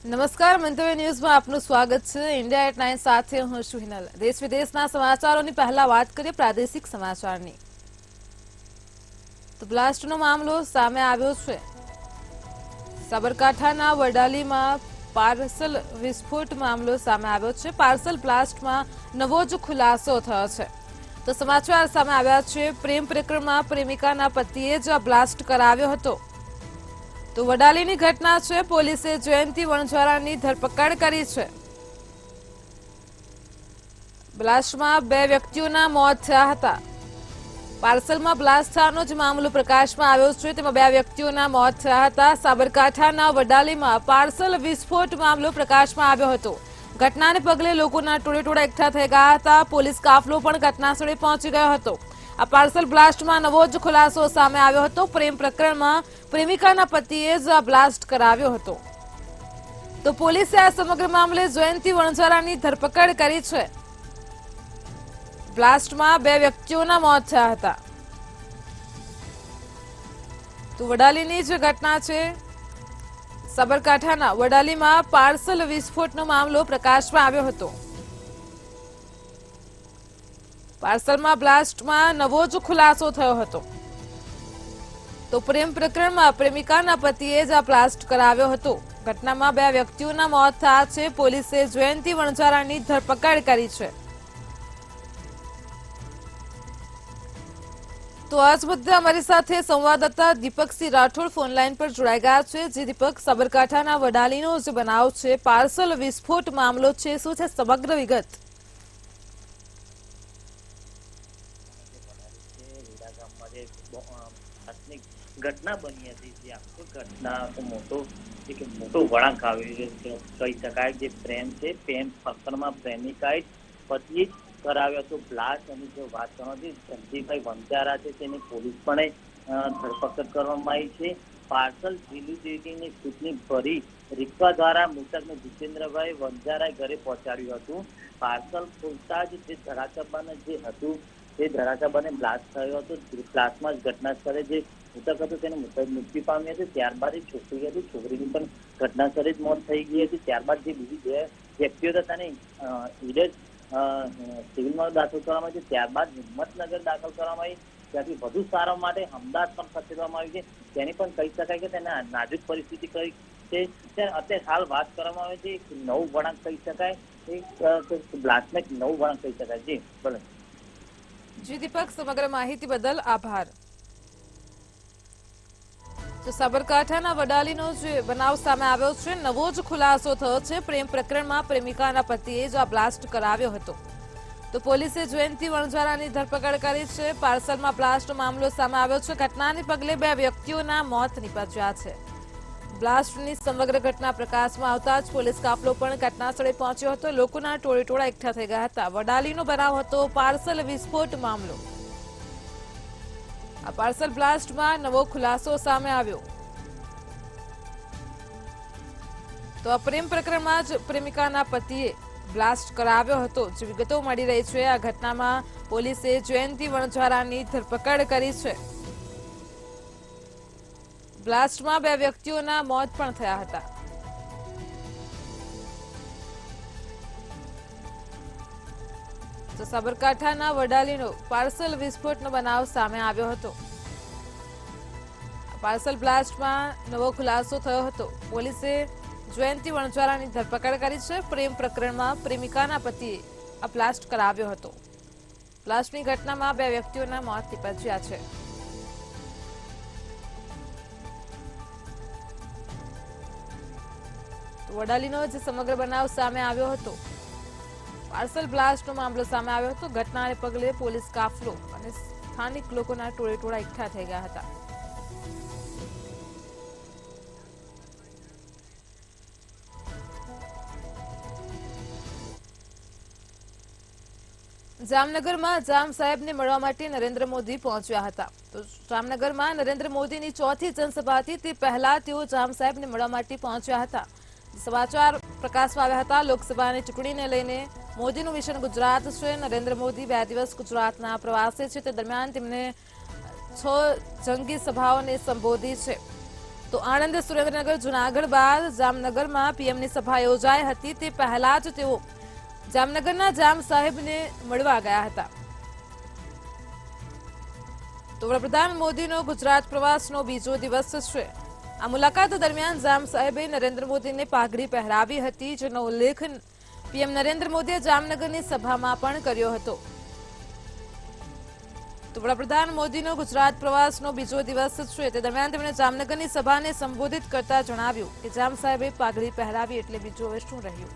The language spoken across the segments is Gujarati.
નમસ્કાર, મંતવ્ય ન્યૂઝમાં આપનું સ્વાગત છે। ઇન્ડિયા એટ 9 સાથે હું છું હિનલ। દેશ વિદેશના સમાચારોની પહેલા વાત કરીએ પ્રાદેશિક સમાચારની। તો બ્લાસ્ટનો મામલો સામે આવ્યો છે। સાબરકાંઠાના વડાલીમાં પાર્સલ વિસ્ફોટ મામલો સામે આવ્યો છે। પાર્સલ બ્લાસ્ટમાં નવો જ ખુલાસો થયો છે। તો સમાચાર સામે આવ્યા છે। પ્રેમ પ્રકરણમાં પ્રેમિકાના પતિએ જ બ્લાસ્ટ કરાવ્યો હતો। તો વડાલીની ઘટના છે। પોલીસે જયંતિ વણઝારાની ધરપકડ કરી છે। બ્લાસ્ટમાં 2 વ્યક્તિઓના મોત થયા હતા। પાર્સલમાં બ્લાસ્ટ થવાનો જ મામલો પ્રકાશમાં આવ્યો છે। તેમાં 2 વ્યક્તિઓના મોત થયા હતા। સાબરકાંઠાના વડાલીમાં પાર્સલ વિસ્ફોટ મામલો પ્રકાશમાં આવ્યો હતો। ઘટનાને પગલે લોકોના ટોળેટોળા એકઠા થઈ ગયા હતા। પોલીસ કાફલો પણ ઘટનાસ્થળે પહોંચી ગયો હતો। આ પાર્સલ બ્લાસ્ટમાં નવો જ ખુલાસો સામે આવ્યો હતો। પ્રેમ પ્રકરણમાં પ્રેમિકાના પતિએ જ આ બ્લાસ્ટ કરાવ્યો હતો। તો પોલીસે આ સમગ્ર મામલે જયંતિ વણઝારાની ધરપકડ કરી છે। બ્લાસ્ટમાં 2 વ્યક્તિઓના મોત થયા હતા। તો વડાલીની જ ઘટના છે। સાબરકાંઠાના વડાલીમાં પાર્સલ વિસ્ફોટનો મામલો પ્રકાશમાં આવ્યો હતો। પાર્સલમાં બ્લાસ્ટમાં નવો જ ખુલાસો થયો હતો। તો પ્રેમ પ્રકરણમાં પ્રેમિકાના પતિએ જ આ બ્લાસ્ટ કરાવ્યો હતો। ઘટનામાં 2 વ્યક્તિઓના મોત થયા છે। પોલીસે જયંતિ વણઝારાની ધરપકડ કરી છે। તો આજ મુદ્દે અમારી સાથે સંવાદદાતા દીપકસિંહ રાઠોડ ફોનલાઈન પર જોડાઈ ગયા છે। જે દીપક, સાબરકાંઠાના વડાલીનો જે બનાવ છે, પાર્સલ વિસ્ફોટ મામલો છે, શું છે સમગ્ર વિગત? ઘટના બની હતી જે આખો ઘટના મોટો વળાંક આવ્યો કહી શકાય। જે પ્રેમ છે, પ્રેમ પ્રકરણમાં પ્રેમિકાએ પતિએ કરાવ્યો હતો બ્લાસ્ટ। અને જો વાત કરવાથી સંજીભાઈ વંજારા છે તેની પોલીસ પણ ધરપકડ કરવામાં આવી છે। પાર્સલ ડિલિવરીની સૂચના ભરી રિક્ષા દ્વારા મૃતકને જીતેન્દ્રભાઈ વંજારાએ ઘરે પહોંચાડ્યું હતું। પાર્સલ ખોલતા જ જે ધરાશાબાને જે હતું તે ધરાશાબાને બ્લાસ્ટ થયો હતો। બ્લાસ્ટમાં જ ઘટના સ્થળે જે મૃતક હતો તેને મૃત્યુ પામી હતી। ત્યારબાદ એક છોકરી હતી, છોકરીની પણ ઘટના સ્થળે જ મોત થઈ ગઈ હતી। ત્યારબાદ જે બીજી 2 વ્યક્તિઓ હતા તેને ઈડર સિવિલમાં દાખલ કરવામાં આવી છે। ત્યારબાદ હિંમતનગર દાખલ કરવામાં આવી। ત્યાંથી વધુ સારવાર માટે અમદાવાદ પણ ખસેડવામાં આવી છે। તેની પણ કહી શકાય કે તેને નાજુક પરિસ્થિતિ કઈ છે। અત્યારે હાલ વાત કરવામાં આવે છે એક નવું વળાંક કહી શકાય। બ્લાસ્ટને એક નવું વળાંક કહી શકાય। જી બોલો। જી દીપક, સમગ્ર માહિતી બદલ આભાર। તો સાબરકાંઠાના વડાલીનો જે બનાવ સામે આવ્યો છે, નવો જ ખુલાસો થયો છે। પ્રેમ પ્રકરણમાં પ્રેમિકાના પતિએ જ આ બ્લાસ્ટ કરાવ્યો હતો। તો પોલીસે જયંતિ વણઝારાની ધરપકડ કરી છે। પાર્સલમાં બ્લાસ્ટ મામલો સામે આવ્યો છે। ઘટનાને પગલે 2 વ્યક્તિઓના મોત નીપજ્યા છે। બ્લાસ્ટની સમગ્ર ઘટના પ્રકાશમાં આવતા જ પોલીસ કાફલો પણ ઘટનાસ્થળે પહોંચ્યો હતો। લોકોના ટોળેટોળા એકઠા થઈ ગયા હતા। વડાલીનો બનાવ હતો પાર્સલ વિસ્ફોટ મામલો। આ પાર્સલ બ્લાસ્ટમાં નવો ખુલાસો સામે આવ્યો। તો આ પ્રેમ પ્રકરણમાં જ પ્રેમિકાના પતિએ બ્લાસ્ટ કરાવ્યો હતો। જે વિગતો મળી રહી છે, આ ઘટનામાં પોલીસે જયંતિ વણઝારાની ધરપકડ કરી છે। બ્લાસ્ટમાં 2 વ્યક્તિઓના મોત પણ થયા હતા। તો સાબરકાંઠાના વડાલીનો પાર્સલ વિસ્ફોટનો બનાવ સામે આવ્યો હતો। પાર્સલ બ્લાસ્ટમાં નવો ખુલાસો થયો હતો। પોલીસે જયંતિ વણઝારાની ધરપકડ કરી છે। પ્રેમ પ્રકરણમાં પ્રેમિકાના પતિએ આ બ્લાસ્ટ કરાવ્યો હતો। બ્લાસ્ટની ઘટનામાં 2 વ્યક્તિઓના મોત નીપજ્યા છે। વડાલીનો જે સમગ્ર બનાવ સામે આવ્યો હતો, પાર્સલ બ્લાસ્ટનો મામલો સામે આવ્યો હતો। ઘટનાને પગલે પોલીસ કાફલો અને સ્થાનિક લોકોના ટોળેટોળા એકઠા થઈ ગયા હતા। જામનગરમાં જામ સાહેબને મળવા માટે નરેન્દ્ર મોદી પહોંચ્યા હતા। તો જામનગરમાં નરેન્દ્ર મોદીની 4થી જનસભા હતી। તે પહેલા તેઓ જામ સાહેબને મળવા માટે પહોંચ્યા હતા। સમાચાર પ્રકાશમાં આવ્યા હતા। લોકસભાની ચૂંટણીને લઈને મોદીનું મિશન ગુજરાત છે। નરેન્દ્ર મોદી 2 દિવસ ગુજરાતના પ્રવાસે છે। તે દરમિયાન તેમણે 6 જંગી સભાઓને સંબોધી છે। તો આણંદ, સુરેન્દ્રનગર, જૂનાગઢ બાદ જામનગરમાં પીએમની સભા યોજાઈ હતી. તે પહેલા જ તેઓ જામનગરના જામ સાહેબને મળવા ગયા હતા. તો વડાપ્રધાન મોદીનો ગુજરાત પ્રવાસનો બીજો દિવસ છે. આ મુલાકાત દરમિયાન જામ સાહેબે નરેન્દ્ર મોદીને પાઘડી પહેરાવી હતી, જેનો ઉલ્લેખ પીએમ નરેન્દ્ર મોદીએ જામનગરની સભામાં પણ કર્યો હતો. તો વડાપ્રધાન મોદીનો ગુજરાત પ્રવાસનો બીજો દિવસ છે. તે દરમિયાન તેમણે જામનગરની સભાને સંબોધિત કરતા જણાવ્યું કે જામ સાહેબે પાઘડી પહેરાવી એટલે બીજું હવે શું રહ્યું.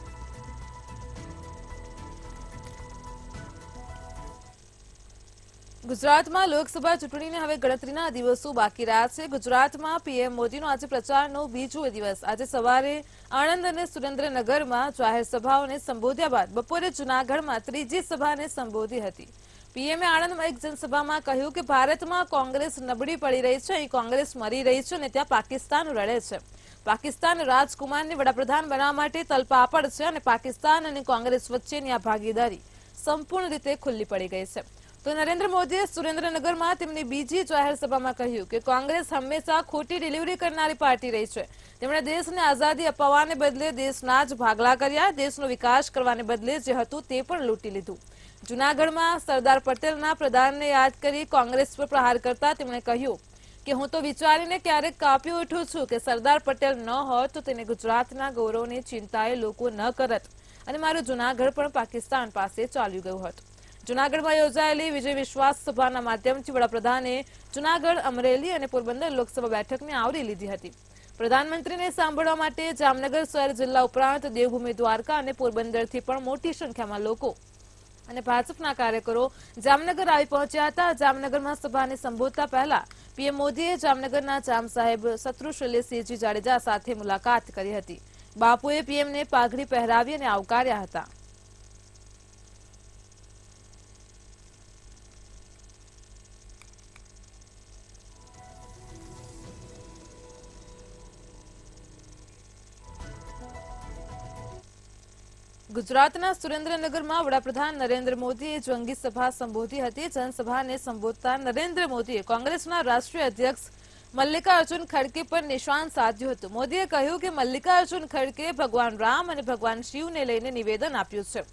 ગુજરાતમાં લોકસભા ચૂંટણીને હવે ગણતરીના દિવસો બાકી રહ્યા છે. ગુજરાતમાં પીએમ મોદીનો આજે પ્રચારનો બીજો દિવસ. આજે સવારે આણંદ અને સુરેન્દ્રનગરમાં જાહેર સભાઓને સંબોધ્યા બાદ બપોરે જૂનાગઢમાં ત્રીજી સભાને સંબોધી હતી. પીએમએ આણંદમાં એક જનસભામાં કહ્યું કે ભારતમાં કોંગ્રેસ નબળી પડી રહી છે, અહીં કોંગ્રેસ મરી રહી છે અને ત્યાં પાકિસ્તાન રડે છે. પાકિસ્તાન રાજકુમારને વડાપ્રધાન બનાવવા માટે તલપાપડ છે અને પાકિસ્તાન અને કોંગ્રેસ વચ્ચેની આ ભાગીદારી સંપૂર્ણ રીતે ખુલ્લી પડી ગઈ છે. તો નરેન્દ્ર મોદીએ સુરેન્દ્રનગરમાં તેમની બીજી જાહેર સભામાં કહ્યું કે કોંગ્રેસ હંમેશા ખોટી ડિલિવરી કરનારી પાર્ટી રહી છે. તેમણે દેશને આઝાદી અપાવવાને બદલે દેશના જ ભાગલા કર્યા. દેશનો વિકાસ કરવાને બદલે જે હતું તે પણ લૂંટી લીધું. જૂનાગઢમાં સરદાર પટેલના પ્રદાનને યાદ કરી કોંગ્રેસ પર પ્રહાર કરતા તેમણે કહ્યું કે હું તો વિચારીને ક્યારેક કાપી ઉઠું છું કે સરદાર પટેલ ન હોત તો તેને ગુજરાતના ગૌરવની ચિંતાએ લોકો ન કરત અને મારું જૂનાગઢ પણ પાકિસ્તાન પાસે ચાલ્યું ગયું હોત. જૂનાગઢમાં યોજાયેલી વિજય વિશ્વાસ સભાના માધ્યમથી વડાપ્રધાને જૂનાગઢ, અમરેલી અને પોરબંદર લોકસભા બેઠકને આવરી લીધી હતી. પ્રધાનમંત્રીને સાંભળવા માટે જામનગર શહેર, જિલ્લા ઉપરાંત દેવભૂમિ, દ્વારકા અને પોરબંદરથી પણ મોટી સંખ્યામાં લોકો અને ભાજપના કાર્યકરો જામનગર આવી પહોંચ્યા હતા. જામનગરમાં સભાને સંબોધતા પહેલા પીએમ મોદીએ જામનગરના જામ સાહેબ શત્રુશલ્યસિંહજી જાડેજા સાથે મુલાકાત કરી હતી. બાપુએ પીએમને પાઘડી પહેરાવી અને આવકાર્યા હતા. ગુજરાતના સુરેન્દ્રનગરમાં વડાપ્રધાન નરેન્દ્ર મોદીએ જંગી સભા સંબોધી હતી. જનસભાને સંબોધતા નરેન્દ્ર મોદીએ કોંગ્રેસના રાષ્ટ્રીય અધ્યક્ષ મલ્લિકાર્જુન ખડગે પર નિશાન સાધ્યું હતું. મોદીએ કહ્યું કે મલ્લિકાર્જુન ખડગે ભગવાન રામ અને ભગવાન શિવને લઈને નિવેદન આપ્યું છે.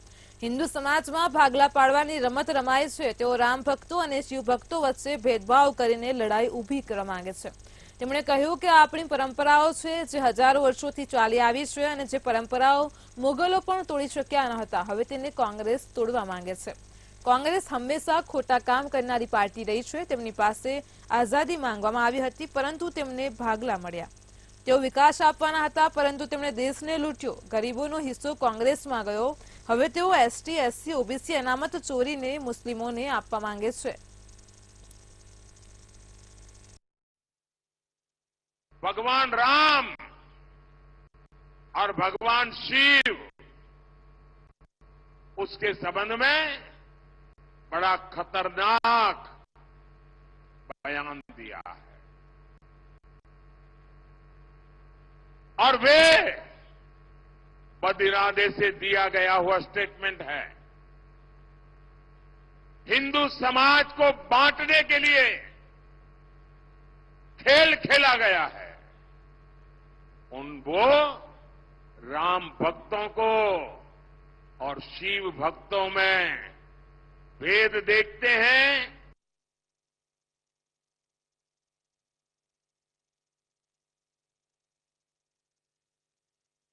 હિન્દુ સમાજમાં ભાગલા પાડવાની રમત રમાય છે. તેઓ રામ ભક્તો અને શિવ ભક્તો વચ્ચે ભેદભાવ કરીને લડાઈ ઊભી કરવા માંગે છે. તેમણે કહ્યું કે આપણી પરંપરાઓ છે જે હજારો વર્ષોથી ચાલી આવી છે અને જે પરંપરાઓ મુગલો પણ તોડી શક્યા ન હતા, હવે તેને કોંગ્રેસ તોડવા માંગે છે. કોંગ્રેસ હંમેશા ખોટા કામ કરનારી પાર્ટી રહી છે. તેમની પાસે આઝાદી માંગવામાં આવી હતી પરંતુ તેમને ભાગલા મળ્યા. તેઓ વિકાસ આપવાના હતા પરંતુ તેમણે દેશને લૂંટ્યો. ગરીબોનો હિસ્સો કોંગ્રેસમાં ગયો. હવે તેઓ એસટી, એસસી, ઓબીસી અનામત ચોરીને મુસ્લિમોને આપવા માંગે છે. भगवान राम और भगवान शिव, उसके संबंध में बड़ा खतरनाक बयान दिया है और वे बदिरादे से दिया गया हुआ स्टेटमेंट है. हिंदू समाज को बांटने के लिए खेल खेला गया है. वो राम भक्तों को और शिव भक्तों में भेद देखते हैं.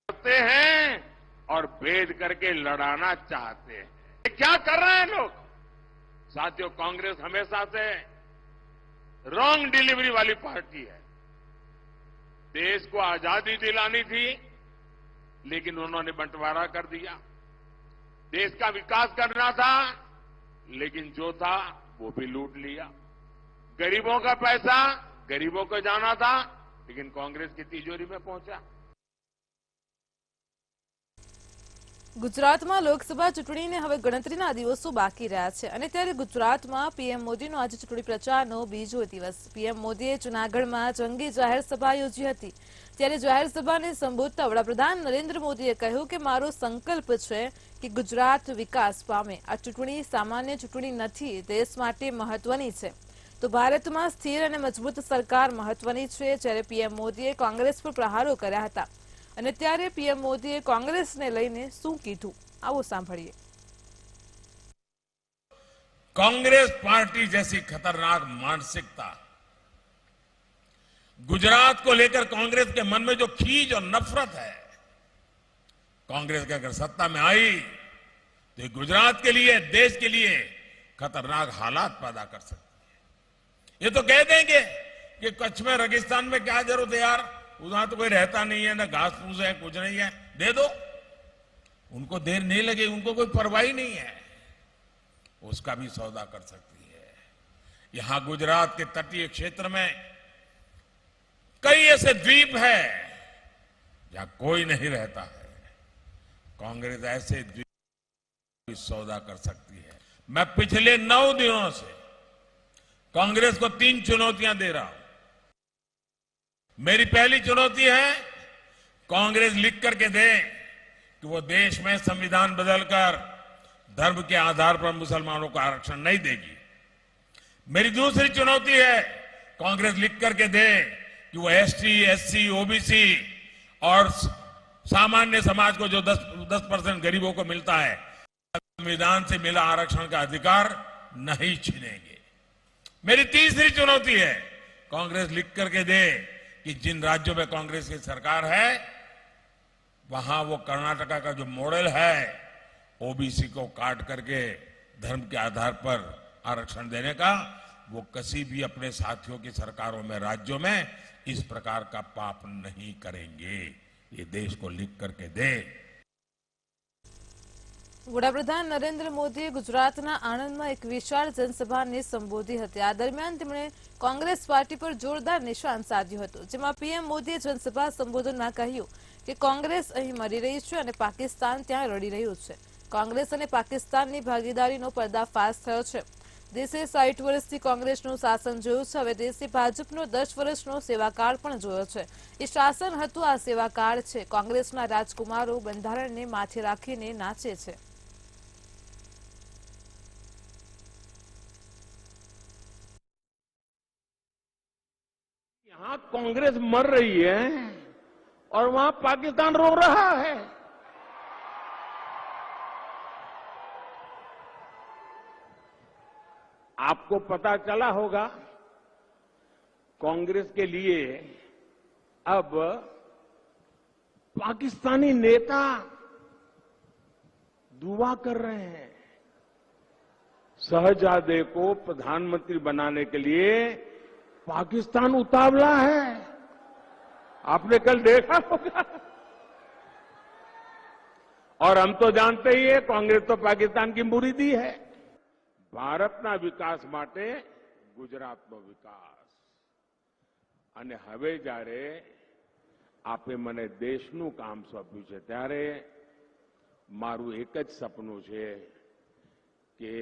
करते हैं और भेद करके लड़ाना चाहते हैं. ये क्या कर रहे हैं लोग? साथियों, कांग्रेस हमेशा से रॉन्ग डिलीवरी वाली पार्टी है. देश को आजादी दिलानी थी लेकिन उन्होंने बंटवारा कर दिया. देश का विकास करना था लेकिन जो था वो भी लूट लिया. गरीबों का पैसा गरीबों को जाना था लेकिन कांग्रेस की तिजोरी में पहुंचा. ગુજરાતમાં લોકસભા ચૂંટણીને હવે ગણતરીના દિવસો બાકી રહ્યા છે અને ત્યારે ગુજરાતમાં પીએમ મોદીનો આજે ચૂંટણી પ્રચારનો બીજો દિવસ. પીએમ મોદીએ જૂનાગઢમાં જંગી જાહેર સભા યોજી હતી. ત્યારે જાહેર સભાને સંબોધતા વડાપ્રધાન નરેન્દ્ર મોદીએ કહ્યું કે મારો સંકલ્પ છે કે ગુજરાત વિકાસ પામે. આ ચૂંટણી સામાન્ય ચૂંટણી નથી, દેશ માટે મહત્વની છે. તો ભારતમાં સ્થિર અને મજબૂત સરકાર મહત્વની છે, જ્યારે પીએમ મોદીએ કોંગ્રેસ પર પ્રહારો કર્યા હતા અને ત્યારે પીએમ મોદીએ કોંગ્રેસને લઈને શું કીધું, આવો સાંભળીએ. कांग्रेस पार्टी जैसी खतरनाक मानसिकता, गुजरात को लेकर कांग्रेस के मन में जो खीज और नफरत है, कांग्रेस की अगर सत्ता में आई तो गुजरात के लिए, देश के लिए खतरनाक हालात पैदा कर सकती है. ये तो कह देंगे कि कच्छ में, रेगिस्तान में क्या जरूरत है यार, वहां तो कोई रहता नहीं है, ना घास फूस है, कुछ नहीं है, दे दो. उनको देर नहीं लगे, उनको कोई परवाह ही नहीं है, उसका भी सौदा कर सकती है. यहां गुजरात के तटीय क्षेत्र में कई ऐसे द्वीप है जहां कोई नहीं रहता है. कांग्रेस ऐसे द्वीप भी सौदा कर सकती है. मैं पिछले 9 दिनों से कांग्रेस को 3 चुनौतियां दे रहा हूं. मेरी पहली चुनौती है, कांग्रेस लिख करके दे कि वो देश में संविधान बदलकर धर्म के आधार पर मुसलमानों को आरक्षण नहीं देगी. मेरी दूसरी चुनौती है, कांग्रेस लिख करके दे कि वो एसटी, एससी, ओबीसी और सामान्य समाज को जो 10% गरीबों को मिलता है, संविधान से मिला आरक्षण का अधिकार नहीं छीनेंगे. मेरी तीसरी चुनौती है, कांग्रेस लिख करके दे कि जिन राज्यों में कांग्रेस की सरकार है, वहां वो कर्नाटका का जो मॉडल है, ओबीसी को काट करके धर्म के आधार पर आरक्षण देने का, वो किसी भी अपने साथियों की सरकारों में, राज्यों में इस प्रकार का पाप नहीं करेंगे. ये देश को लिख करके दे. વડાપ્રધાન નરેન્દ્ર મોદીએ ગુજરાતના આણંદમાં એક વિશાળ જનસભાને સંબોધી હતી. આ દરમિયાન તેમણે કોંગ્રેસ પાર્ટી પર જોરદાર નિશાન સાધ્યું હતું, જેમાં પીએમ મોદીએ જનસભા સંબોધનમાં કહ્યું કે કોંગ્રેસ અહીં મરી રહી છે અને પાકિસ્તાન ત્યાં રડી રહ્યું છે. કોંગ્રેસ અને પાકિસ્તાનની ભાગીદારીનો પર્દાફાશ થયો છે. દેશે 60 વર્ષથી કોંગ્રેસનું શાસન જોયું છે. હવે દેશે ભાજપનો 10 વર્ષનો સેવાકાળ પણ જોયો છે. એ શાસન હતું, આ સેવાકાળ છે. કોંગ્રેસના રાજકુમારો બંધારણને માથે રાખીને નાચે છે. यहां कांग्रेस मर रही है और वहां पाकिस्तान रो रहा है. आपको पता चला होगा, कांग्रेस के लिए अब पाकिस्तानी नेता दुआ कर रहे हैं. शहजादे को प्रधानमंत्री बनाने के लिए पाकिस्तान उतावला है. आपने कल देखा होगा. और हम तो जानते ही है, कांग्रेस तो पाकिस्तान की मुरीदी है. ભારતના વિકાસ માટે ગુજરાતનો વિકાસ. અને હવે જ્યારે આપે મને દેશનું કામ સોંપ્યું છે, ત્યારે મારું એક જ સપનું છે કે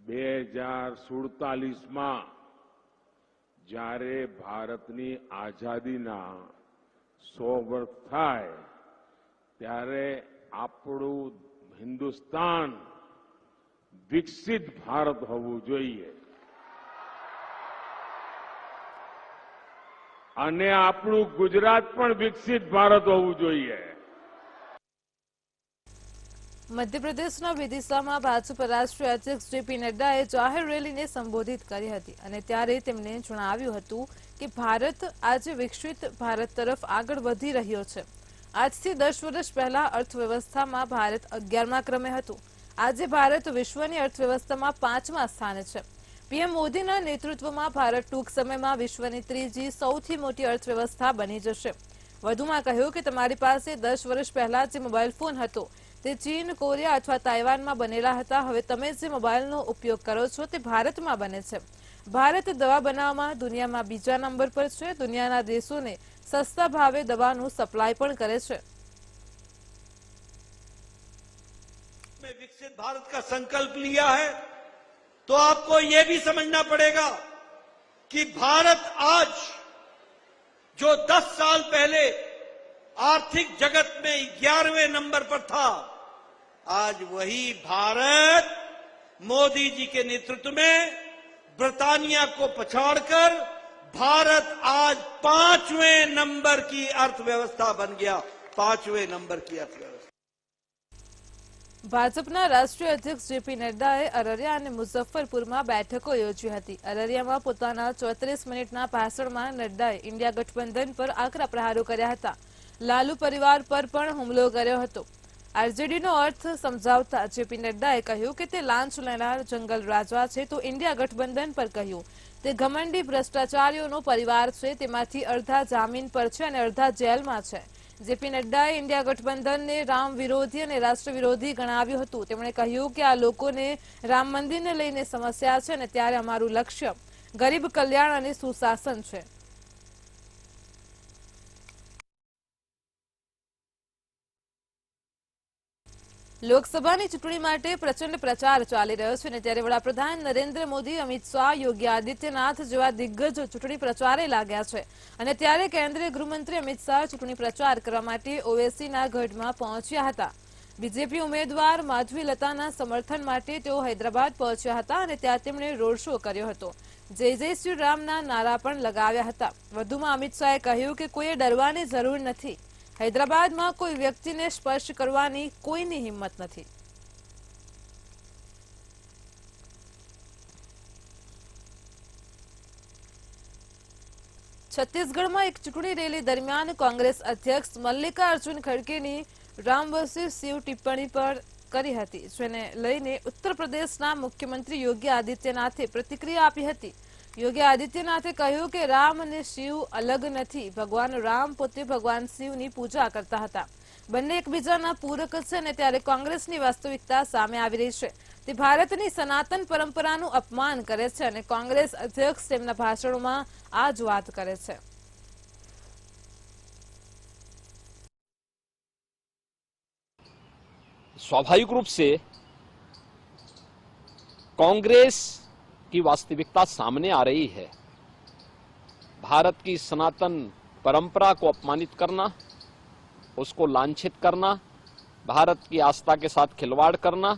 2047માં જ્યારે ભારતની આઝાદીના 100 વર્ષ થાય, ત્યારે આપણું હિન્દુસ્તાન વિકસિત ભારત હોવું જોઈએ અને આપણું ગુજરાત પણ વિકસિત ભારત હોવું જોઈએ. મધ્યપ્રદેશના વિદિશામાં ભાજપ રાષ્ટ્રીય અધ્યક્ષ જેપી નડ્ડાએ જાહેર રેલીને સંબોધિત કરી હતી અને ત્યારે તેમણે જણાવ્યું હતું કે ભારત આજે વિકસિત ભારત તરફ આગળ વધી રહ્યો છે. આજથી 10 વર્ષ પહેલા અર્થવ્યવસ્થામાં ભારત 11મા ક્રમે હતું. આજે ભારત વિશ્વની અર્થવ્યવસ્થામાં 5મા સ્થાને છે. પીએમ મોદીના નેતૃત્વમાં ભારત ટૂંક સમયમાં વિશ્વની 3જી સૌથી મોટી અર્થવ્યવસ્થા બની જશે. વધુમાં કહ્યું કે તમારી પાસે 10 વર્ષ પહેલા જે મોબાઈલ ફોન હતો તે ચીન, કોરિયા અથવા તાઇવાનમાં બનેલા હતા. હવે તમે જે મોબાઈલનો ઉપયોગ કરો છો તે ભારતમાં બને છે. ભારત દવા બનાવવામાં દુનિયામાં 2જા નંબર પર છે. દુનિયાના દેશોને સસ્તા ભાવે દવાનું સપ્લાય પણ કરે છે. विकसित भारत का संकल्प लिया है तो आपको यह भी समझना पड़ेगा कि भारत आज जो 10 साल पहले आर्थिक जगत में 11वें नंबर पर था, आज वही भारत मोदी जी के नेतृत्व में ब्रिटानिया को पछाड़कर भारत आज 5वें नंबर की अर्थव्यवस्था बन गया। 5वें नंबर की अर्थव्यवस्था। ભાજપના રાષ્ટ્રીય અધ્યક્ષ જેપી નડ્ડાએ અરરિયા અને મુઝફ્ફરપુરમાં બેઠકો યોજી હતી। અરરિયામાં પોતાના 34 મિનિટના ભાષણમાં નડ્ડાએ ઇન્ડિયા ગઠબંધન પર આકરા પ્રહારો કર્યા હતા। લાલુ પરિવાર પર પણ હુમલો કર્યો હતો। આરજેડીનો અર્થ સમજાવતા જેપી નડ્ડાએ કહ્યું કે તે લાંચ લેનાર જંગલ રાજા છે, તો ઇન્ડિયા ગઠબંધન પર કહ્યું તે ઘમંડી ભ્રષ્ટાચારીઓનો પરિવાર છે, તેમાંથી અડધા જામીન પર છે અને અડધા જેલમાં છે। જેપી નડ્ડાએ ઇન્ડિયા ગઠબંધનને રામ વિરોધી અને રાષ્ટ્ર વિરોધી ગણાવ્યું હતું। તેમણે કહ્યું કે આ લોકોને રામ મંદિરને લઈને સમસ્યા છે અને ત્યારે અમારું લક્ષ્ય ગરીબ કલ્યાણ અને સુશાસન છે। લોકસભાની ચૂંટણી માટે પ્રચંડ પ્રચાર ચાલી રહ્યો છે અને ત્યારે વડાપ્રધાન નરેન્દ્ર મોદી, અમિત શાહ, યોગી આદિત્યનાથ જેવા દિગ્ગજ ચૂંટણી પ્રચારે लाग्યા છે અને ત્યારે કેન્દ્રીય ગૃહમંત્રી અમિત શાહ ચૂંટણી પ્રચાર કરવા માટે ઓવેસીના ગઢમાં પહોંચ્યા હતા। બીજેપી ઉમેદવાર માધવી લતાના સમર્થન માટે તેઓ હૈદરાબાદ પહોંચ્યા હતા અને ત્યાં તેમણે રોડ શો કર્યો હતો। જય જય શ્રી રામના નારા પણ લગાવ્યા હતા। વધુમાં અમિત શાહે કહ્યું કે કોઈએ ડરવાની જરૂર નથી। હૈદરાબાદમાં કોઈ વ્યક્તિને સ્પર્શ કરવાની કોઈની હિંમત નથી। છત્તીસગઢમાં એક ચૂંટણી રેલી દરમિયાન કોંગ્રેસ અધ્યક્ષ મલ્લિકાર્જુન ખડગેની રામ વર્સિસ શિવ ટિપ્પણી પર કરી હતી, જેને લઈને ઉત્તર પ્રદેશના મુખ્યમંત્રી યોગી આદિત્યનાથે પ્રતિક્રિયા આપી હતી। યોગી આદિત્યનાથે કહ્યું કે રામ અને શિવ અલગ નથી। ભગવાન રામ પોતે ભગવાન શિવની પૂજા કરતા હતા। બંને એકબીજાના પૂરક છે અને ત્યારે કોંગ્રેસની વાસ્તવિકતા સામે આવી રહી છે। તે ભારતની સનાતન પરંપરાનું અપમાન કરે છે અને કોંગ્રેસ અધ્યક્ષ તેમના ભાષણોમાં આ જ વાત કરે છે। स्वाभाविक रूप से कांग्रेस की वास्तविकता सामने आ रही है। भारत की सनातन परंपरा को अपमानित करना, उसको लांछित करना, भारत की आस्था के साथ खिलवाड़ करना,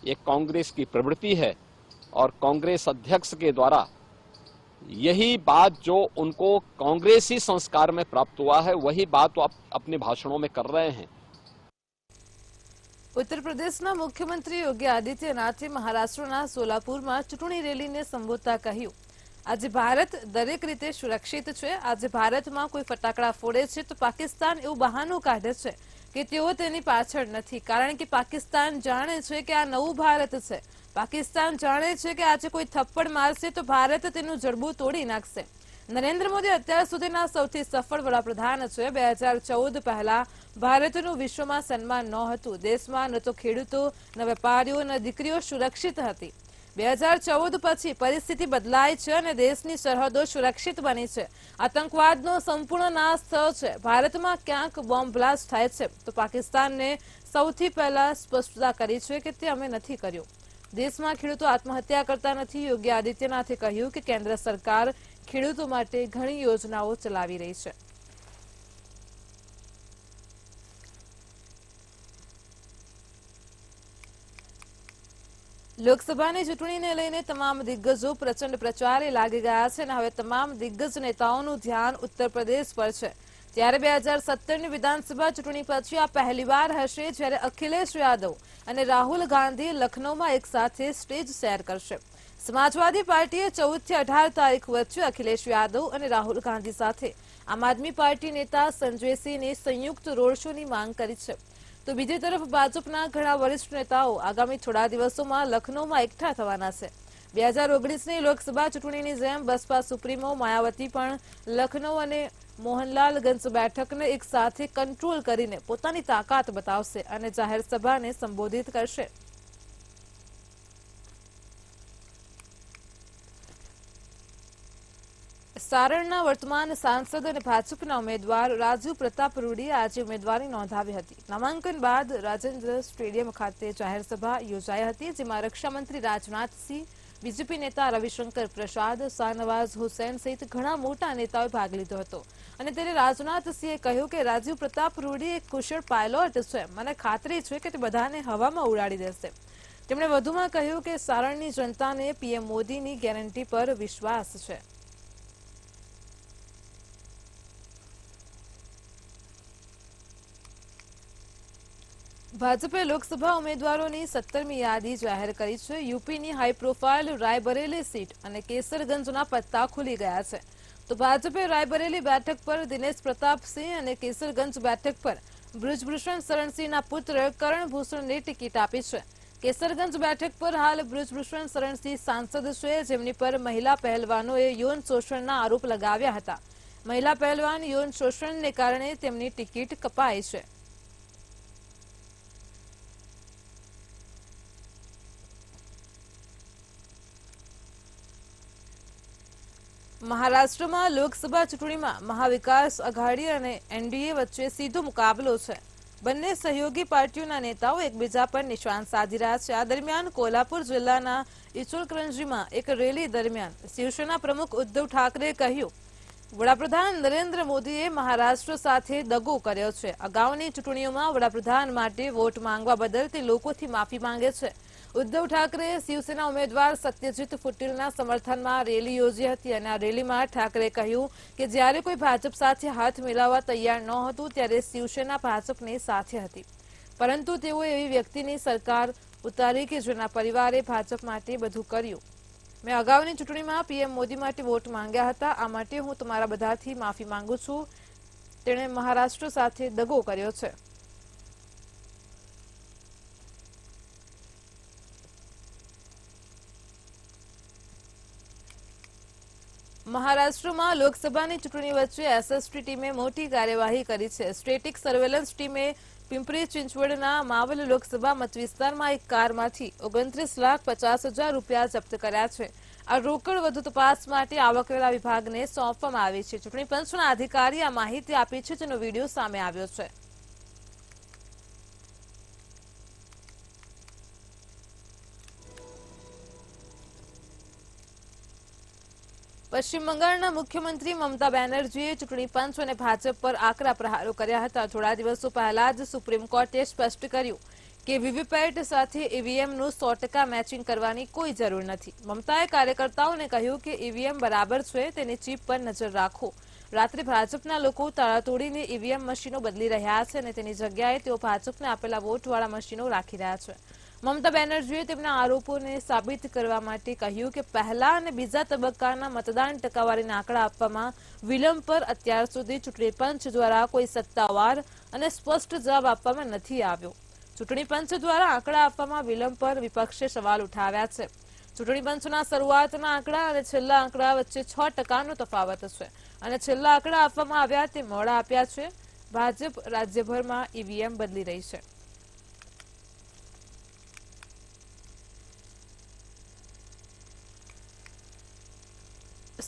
ये कांग्रेस की प्रवृत्ति है और कांग्रेस अध्यक्ष के द्वारा यही बात जो उनको कांग्रेसी संस्कार में प्राप्त हुआ है, वही बात वो अपने भाषणों में कर रहे हैं। उत्तर प्रदेशना मुख्यमंत्री योगी आदित्यनाथे महाराष्ट्रना सोलापुरमा चूंटणी रेलीने संबोधता કહ્યું, આજે ભારત દરેક રીતે સુરક્ષિત છે। આજે ભારતમાં કોઈ ફટાકડા ફોડે છે તો પાકિસ્તાન એવું બહાનું કાઢે છે કે તેઓ તેની પાછળ નથી, કારણ કે પાકિસ્તાન જાણે છે કે આ નવું ભારત છે। પાકિસ્તાન જાણે છે કે આજે કોઈ થપ્પડ મારશે તો ભારત તેનું જડબું તોડી નાખશે। નરેન્દ્ર મોદી અત્યાર સુધીના સૌથી સફળ વડાપ્રધાન છે। 2014 પહેલા ભારતનું વિશ્વમાં સન્માન નહોતું। દેશમાં ન તો ખેડૂતો, ન વેપારીઓ, ન દીકરીઓ સુરક્ષિત હતી। 2014 પછી પરિસ્થિતિ બદલાઈ છે અને દેશની સરહદો સુરક્ષિત બની છે। આતંકવાદનો સંપૂર્ણ નાશ થયો છે। ભારતમાં ક્યાંક બોમ્બ બ્લાસ્ટ થાય છે તો પાકિસ્તાનને સૌથી પહેલા સ્પષ્ટતા કરી છે કે તે અમે નથી કર્યું। દેશમાં ખેડૂતો આત્મહત્યા કરતા નથી। યોગી આદિત્યનાથે કહ્યું કે કેન્દ્ર સરકાર ખેડૂતો માટે ઘણી યોજનાઓ ચલાવી રહી છે। લોકસભાની ચૂંટણીને લઈને તમામ દિગ્ગજો પ્રચંડ પ્રચારે લાગી ગયા છે અને હવે તમામ દિગ્ગજ નેતાઓનું ધ્યાન ઉત્તર પ્રદેશ પર છે। ત્યારે 2017ની વિધાનસભા ચૂંટણી પછી આ પહેલીવાર હશે જ્યારે અખિલેશ યાદવ અને રાહુલ ગાંધી લખનૌમાં એક સાથે સ્ટેજ શેર કરશે। સમાજવાદી પાર્ટીએ 14 થી 18 તારીખ વચ્ચે અખિલેશ યાદવ અને રાહુલ ગાંધી સાથે આમ આદમી પાર્ટી નેતા સંજય સિંહની સંયુક્ત રોડ શોની માંગ કરી છે। તો બીજી તરફ ભાજપના ઘણા વરિષ્ઠ નેતાઓ આગામી થોડા દિવસોમાં લખનૌમાં એકઠા થવાના છે। 2019ની લોકસભા ચૂંટણીની જેમ બસપા સુપ્રીમો માયાવતી પણ લખનૌ અને મોહનલાલગંજ બેઠકને એક સાથે કંટ્રોલ કરીને પોતાની તાકાત બતાવશે અને જાહેર સભાને સંબોધિત કરશે। સારણના વર્તમાન સાંસદ અને ભાજપના ઉમેદવાર રાજુ પ્રતાપ રૂડીએ આજે ઉમેદવારી નોંધાવી હતી। નામાંકન બાદ રાજેન્દ્ર સ્ટેડિયમ ખાતે જાહેર સભા યોજાઈ હતી, જેમાં રક્ષામંત્રી રાજનાથ સિંહ, બીજેપી नेता રવિશંકર પ્રસાદ, શાહનવાઝ હુસૈન સહિત ઘણા મોટા નેતાઓએ ભાગ લીધો હતો અને ત્યારે રાજનાથ સિંહે કહ્યું કે રાજીવ પ્રતાપ રૂડી એક કુશળ પાયલોટ છે। મને ખાતરી છે કે તે બધાને હવામાં ઉડાડી દેશે। તેમણે વધુમાં કહ્યું કે સારણની જનતાને પીએમ મોદીની ગેરંટી પર વિશ્વાસ છે. ભાજપે લોકસભા ઉમેદવારોની 17મી યાદી જાહેર કરી છે. યુપીની હાઈ પ્રોફાઇલ રાયબરેલી સીટ અને કેસરગંજના પત્તા ખુલી ગયા છે. તો ભાજપે રાયબરેલી બેઠક પર દિનેશ પ્રતાપસિંહ અને કેસરગંજ બેઠક પર બ્રિજભૂષણ શરણસિંહના પુત્ર કરણભૂષણને ટિકિટ આપી છે. કેસરગંજ બેઠક પર હાલ બ્રિજભૂષણ શરણસિંહ સાંસદ છે, જેમની પર મહિલા પહેલવાનોએ યૌન શોષણના આરોપ લગાવ્યા હતા. મહિલા પહેલવાન યૌન શોષણને કારણે તેમની ટિકિટ કપાઈ છે. મહારાષ્ટ્રમાં લોકસભા ચૂંટણીમાં મહાવિકાસ અઘાડી અને એનડીએ વચ્ચે સીધો મુકાબલો છે. બંને સહયોગી પાર્ટીઓના નેતાઓ એકબીજા પર નિશાન સાધી રહ્યા છે. આ દરમિયાન કોલ્હાપુર જિલ્લાના ઇચલકરંજીમાં એક રેલી દરમિયાન શિવસેના પ્રમુખ ઉદ્ધવ ઠાકરેએ કહ્યું, વડાપ્રધાન નરેન્દ્ર મોદીએ મહારાષ્ટ્ર સાથે દગો કર્યો છે. અગાઉની ચૂંટણીઓમાં વડાપ્રધાન માટે વોટ માંગવા બદલ તે લોકોથી માફી માંગે છે. ઉદ્ધવ ઠાકરેએ શિવસેના ઉમેદવાર સત્યજીત ફુટીલના સમર્થનમાં રેલી યોજી હતી અને આ રેલીમાં ઠાકરેએ કહ્યું કે જ્યારે કોઈ ભાજપ સાથે હાથ મિલાવવા તૈયાર નહોતું ત્યારે શિવસેના ભાજપની સાથે હતી, પરંતુ તેઓએ એવી વ્યક્તિની સરકાર ઉતારી કે જેના પરિવારે ભાજપ માટે બધું કર્યું. મેં અગાઉની ચૂંટણીમાં પીએમ મોદી માટે વોટ માંગ્યા હતા. આ માટે હું તમારા બધાથી માફી માંગુ છું. તેણે મહારાષ્ટ્ર સાથે દગો કર્યો છે. મહારાષ્ટ્રમાં લોકસભાની ચૂંટણી વચ્ચે એસએસટી ટીમે મોટી કાર્યવાહી કરી છે. સ્ટેટિક સર્વેલન્સ ટીમે પિંપરી ચિંચવડના માવલ લોકસભા મતવિસ્તારમાં એક કારમાંથી 29,50,000 રૂપિયા જપ્ત કર્યા છે. આ રોકડ વધુ તપાસ માટે આવકવેરા વિભાગને સોંપવામાં આવી છે. ચૂંટણી પંચના અધિકારી આ માહિતી આપી છે, જેનો વિડીયો સામે આવ્યો છે. પશ્ચિમ બંગાળના મુખ્યમંત્રી મમતા બેનર્જીએ ચૂંટણી પંચ અને ભાજપ પર આકરા પ્રહારો કર્યા હતા. થોડા દિવસો પહેલા જ સુપ્રીમ કોર્ટે સ્પષ્ટ કર્યું કે વીવીપેટ સાથે ઈવીએમનું 100% મેચિંગ કરવાની કોઈ જરૂર નથી. મમતાએ કાર્યકર્તાઓને કહ્યું કે ઈવીએમ બરાબર છે, તેની ચીપ પર નજર રાખો. રાત્રે ભાજપના લોકો તાળા તોડીને ઈવીએમ મશીનો બદલી રહ્યા છે અને તેની જગ્યાએ તેઓ ભાજપને આપેલા વોટવાળા મશીનો રાખી રહ્યા છે. મમતા બેનર્જીએ તેમના આરોપોને સાબિત કરવા માટે કહ્યું કે પહેલા અને બીજા તબક્કાના મતદાન ટકાવારીના આંકડા આપવામાં વિલંબ પર અત્યાર સુધી ચૂંટણી પંચ દ્વારા કોઈ સત્તાવાર અને સ્પષ્ટ જવાબ આપવામાં નથી આવ્યો. ચૂંટણી પંચ દ્વારા આંકડા આપવામાં વિલંબ પર વિપક્ષે સવાલ ઉઠાવ્યા છે. ચૂંટણી પંચના શરૂઆતના આંકડા અને છેલ્લા આંકડા વચ્ચે 6%નો તફાવત છે અને છેલ્લા આંકડા આપવામાં આવ્યા તે મોડા આપ્યા છે. ભાજપ રાજ્યભરમાં ઈવીએમ બદલી રહી છે.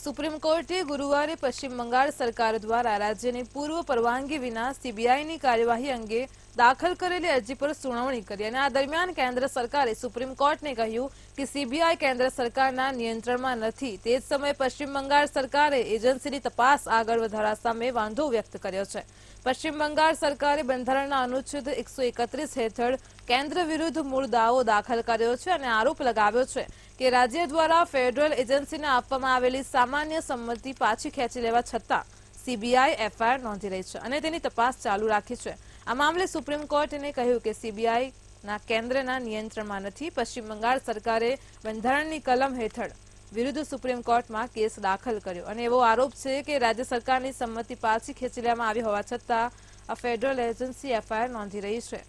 સુપ્રીમ કોર્ટે ગુરુવારે પશ્ચિમ બંગાળ સરકાર દ્વારા રાજ્યની પૂર્વ પરવાનગી વિના સીબીઆઈની કાર્યવાહી અંગે દાખલ કરેલી અરજી પર સુનાવણી કરી અને આ દરમિયાન કેન્દ્ર સરકારે સુપ્રીમ કોર્ટને કહ્યું કે સીબીઆઈ કેન્દ્ર સરકારના નિયંત્રણમાં નથી. તે જ સમયે પશ્ચિમ બંગાળ સરકારે એજન્સીની તપાસ આગળ વધારવા સામે વાંધો વ્યક્ત કર્યો છે. પશ્ચિમ બંગાળ સરકારે બંધારણના અનુચ્છેદ 131 હેઠળ કેન્દ્ર વિરુદ્ધ મૂળ દાવો દાખલ કર્યો છે અને આરોપ લગાવ્યો છે કે રાજ્ય દ્વારા ફેડરલ એજન્સીને આપવામાં આવેલી સામાન્ય સંમતિ પાછી ખેંચી લેવા છતાં સીબીઆઈ એફઆઈઆર નોંધી રહી છે અને તેની તપાસ ચાલુ રાખી છે. આ મામલે સુપ્રીમ કોર્ટે કહ્યું કે સીબીઆઈના કેન્દ્રના નિયંત્રણમાં નથી. પશ્ચિમ બંગાળ સરકારે બંધારણની કલમ હેઠળ વિરુદ્ધ સુપ્રીમ કોર્ટમાં કેસ દાખલ કર્યો અને એવો આરોપ છે કે રાજ્ય સરકારની સંમતિ પાછી ખેંચી લેવામાં આવી હોવા છતાં આ ફેડરલ એજન્સી એફઆઈઆર નોંધી રહી છે.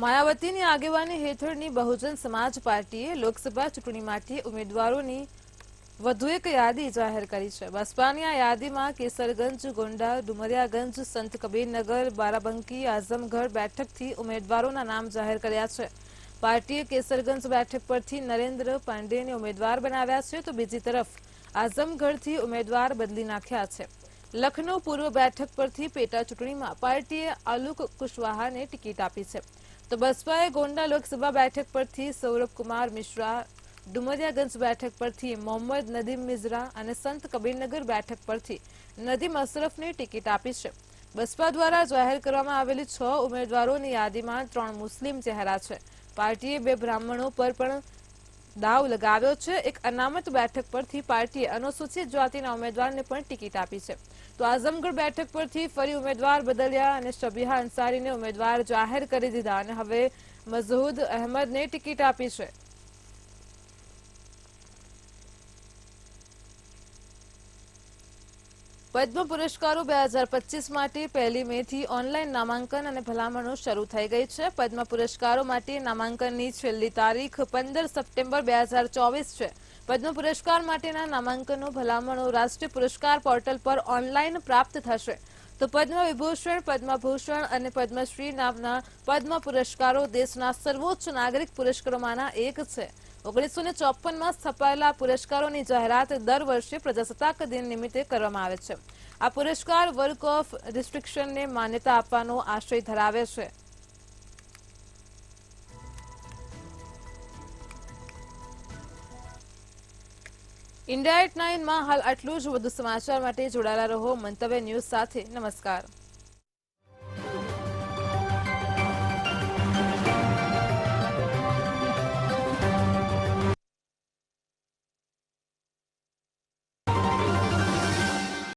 માયાવતીની આગેવાની હેઠળની બહુજન સમાજ પાર્ટીએ લોકસભા ચૂંટણી માટે ઉમેદવારોની વધુ એક યાદી જાહેર કરી છે. બસપાની આ યાદીમાં કેસરગંજ, ગોંડા, ડુમરિયાગંજ, સંત કબીરનગર, બારાબંકી, આઝમગઢ બેઠકથી ઉમેદવારોના નામ જાહેર કર્યા છે. પાર્ટીએ કેસરગંજ બેઠક પરથી નરેન્દ્ર પાંડેને ઉમેદવાર બનાવ્યા છે તો બીજી તરફ આઝમગઢથી ઉમેદવાર બદલી નાખ્યા છે. લખનૌ પૂર્વ બેઠક પરથી પેટા ચૂંટણીમાં પાર્ટીએ આલુક કુશવાહાને ટિકિટ આપી છે તો બસપાએ ગોંડા લોકસભા બેઠક પરથી સૌરભ કુમાર મિશ્રા, ડુમરિયાગંજ બેઠક પરથી મોહમ્મદ નદીમ મિઝરા અને સંત કબીરનગર બેઠક પરથી નદીમ અશરફને ટિકિટ આપી છે. બસપા દ્વારા જાહેર કરવામાં આવેલી 6 ઉમેદવારોની યાદીમાં 3 મુસ્લિમ ચહેરા છે. પાર્ટીએ 2 બ્રાહ્મણો પર પણ દાવ લગાવ્યો છે. એક અનામત બેઠક પરથી પાર્ટીએ અનુસૂચિત જાતિના ઉમેદવારને પણ ટિકિટ આપી છે. તો આઝમગઢ બેઠક પરથી ફરી ઉમેદવાર બદલ્યા અને શબીહા અંસારીને ઉમેદવાર જાહેર કરી દીધા અને હવે મઝહૂદ અહેમદને ટિકિટ આપી છે. પદ્મ પુરસ્કારો 2025 માટે 1 મે થી ઓનલાઈન નામાંકન અને ભલામણો શરૂ થઈ ગઈ છે. પદ્મ પુરસ્કારો માટે નામાંકનની છેલ્લી તારીખ 15 સપ્ટેમ્બર 2024 છે. પદ્મ પુરસ્કાર માટેના નામાંકનો ભલામણો રાષ્ટ્રીય પુરસ્કાર પોર્ટલ પર ઓનલાઈન પ્રાપ્ત થશે. તો પદ્મ વિભૂષણ, પદ્મભૂષણ અને પદ્મશ્રી નામના પદ્મ પુરસ્કારો દેશના સર્વોચ્ચ નાગરિક પુરસ્કારોમાંના એક છે. 1954માં સ્થપાયેલા પુરસ્કારોની જાહેરાત દર વર્ષે પ્રજાસત્તાક દિન નિમિત્તે કરવામાં આવે છે. આ પુરસ્કાર વર્ક ઓફ ડિસ્ટિંક્શનને માન્યતા આપવાનો આશય ધરાવે છે. ઇન્ડિયા એટ 9 માં હાલ આટલું જ. વધુ સમાચાર માટે જોડાયેલા રહો મંતવ્ય ન્યૂઝ સાથે. નમસ્કાર.